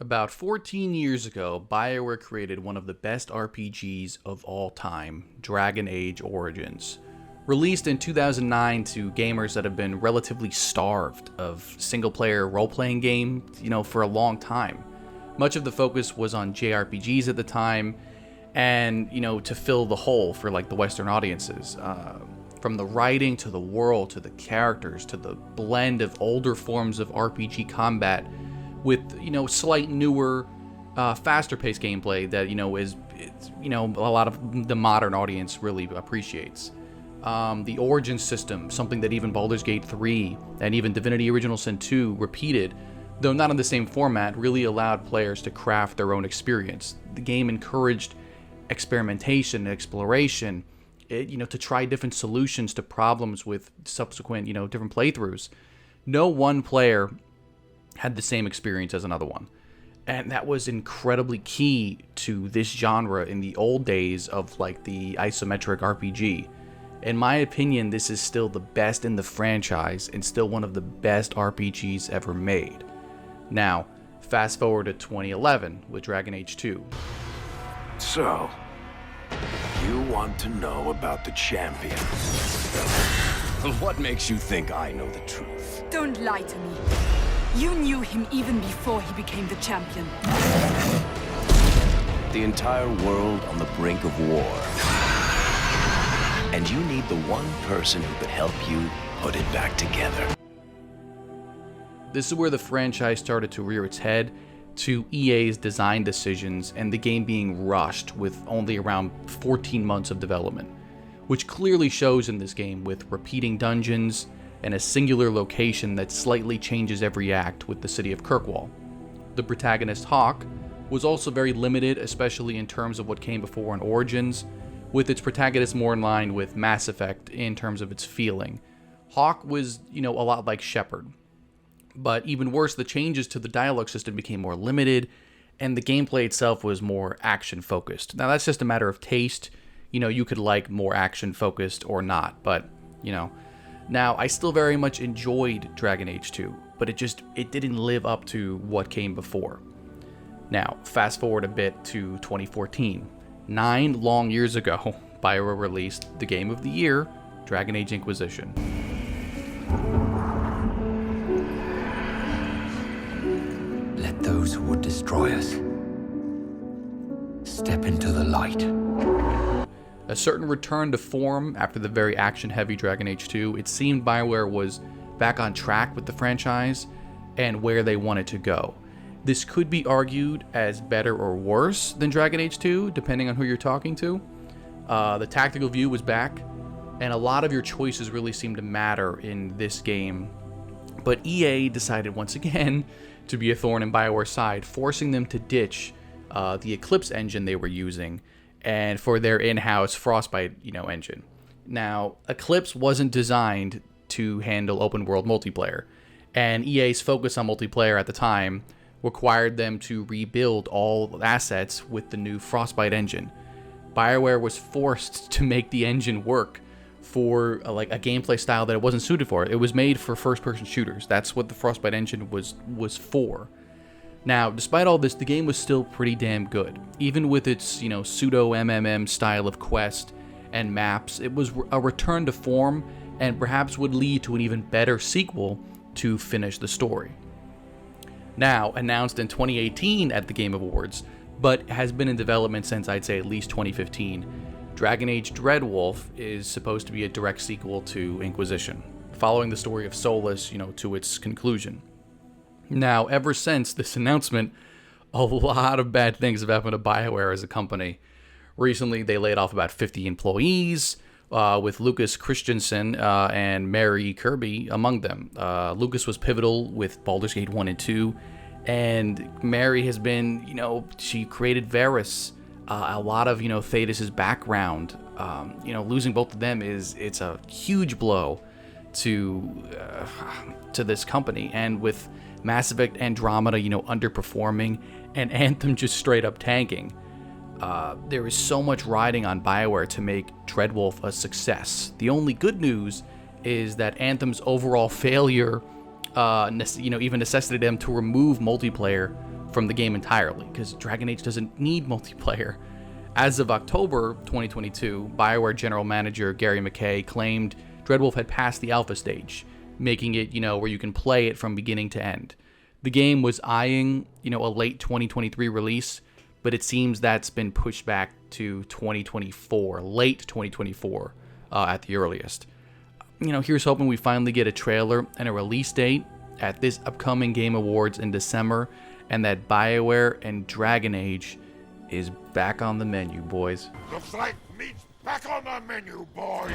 About 14 years ago, Bioware created one of the best RPGs of all time, Dragon Age Origins. Released in 2009 to gamers that have been relatively starved of single-player role-playing games, for a long time. Much of the focus was on JRPGs at the time, and, to fill the hole for, the Western audiences. From the writing, to the world, to the characters, to the blend of older forms of RPG combat, with slight newer, faster-paced gameplay that is a lot of the modern audience really appreciates. The Origin system, something that even Baldur's Gate 3 and even Divinity Original Sin 2 repeated, though not in the same format, really allowed players to craft their own experience. The game encouraged experimentation and exploration, to try different solutions to problems with subsequent, different playthroughs. No one player had the same experience as another one. And that was incredibly key to this genre in the old days of the isometric RPG. In my opinion, this is still the best in the franchise and still one of the best RPGs ever made. Now, fast forward to 2011 with Dragon Age 2. So, you want to know about the champion? What makes you think I know the truth? Don't lie to me. You knew him even before he became the champion. The entire world on the brink of war. And you need the one person who could help you put it back together. This is where the franchise started to rear its head to EA's design decisions and the game being rushed with only around 14 months of development, which clearly shows in this game with repeating dungeons and a singular location that slightly changes every act with the city of Kirkwall. The protagonist, Hawke, was also very limited, especially in terms of what came before in Origins, with its protagonist more in line with Mass Effect in terms of its feeling. Hawke was, a lot like Shepard. But even worse, the changes to the dialogue system became more limited, and the gameplay itself was more action-focused. Now, that's just a matter of taste. You could like more action-focused or not, but, Now, I still very much enjoyed Dragon Age 2, but it didn't live up to what came before. Now, fast forward a bit to 2014. 9 long years ago, Bioware released the game of the year, Dragon Age Inquisition. Let those who would destroy us step into the light. A certain return to form after the very action-heavy Dragon Age 2, it seemed Bioware was back on track with the franchise and where they wanted to go. This could be argued as better or worse than Dragon Age 2, depending on who you're talking to. The tactical view was back, and a lot of your choices really seemed to matter in this game. But EA decided once again to be a thorn in Bioware's side, forcing them to ditch the Eclipse engine they were using, and for their in-house Frostbite, engine. Now, Eclipse wasn't designed to handle open-world multiplayer, and EA's focus on multiplayer at the time required them to rebuild all assets with the new Frostbite engine. BioWare was forced to make the engine work for a gameplay style that it wasn't suited for. It was made for first-person shooters. That's what the Frostbite engine was for. Now, despite all this, the game was still pretty damn good. Even with its, pseudo-MMM style of quest and maps, it was a return to form and perhaps would lead to an even better sequel to finish the story. Now, announced in 2018 at the Game Awards, but has been in development since I'd say at least 2015, Dragon Age Dreadwolf is supposed to be a direct sequel to Inquisition, following the story of Solus, to its conclusion. Now, ever since this announcement, a lot of bad things have happened to BioWare as a company. Recently, they laid off about 50 employees, with Lucas Christensen and Mary Kirby among them. Lucas was pivotal with Baldur's Gate 1 and 2, and Mary has been, she created Varus, a lot of, Thetis' background. Losing both of them it's a huge blow to this company, and with Mass Effect Andromeda, underperforming, and Anthem just straight up tanking. There is so much riding on BioWare to make Dreadwolf a success. The only good news is that Anthem's overall failure, even necessitated them to remove multiplayer from the game entirely, because Dragon Age doesn't need multiplayer. As of October 2022, Bioware General Manager Gary McKay claimed Dreadwolf had passed the alpha stage, making it, where you can play it from beginning to end. The game was eyeing, a late 2023 release, but it seems that's been pushed back to 2024, late 2024 at the earliest. Here's hoping we finally get a trailer and a release date at this upcoming Game Awards in December, and that Bioware and Dragon Age is back on the menu, boys. Looks like meat's back on the menu, boys!